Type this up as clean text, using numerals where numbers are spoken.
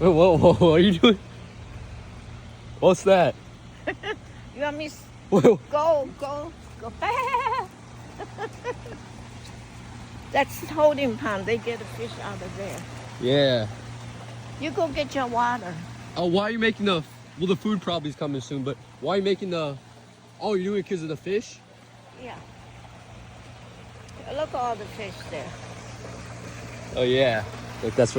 Wait, what are you doing? What's that? You want me Whoa. go back? That's holding pond. They get the fish out of there. Yeah. You go get your water. Oh, why are you making the? Well, the food probably is coming soon, but why are you making the? Oh, you're doing it because of the fish? Yeah. Look at all the fish there. Oh yeah. Like that's.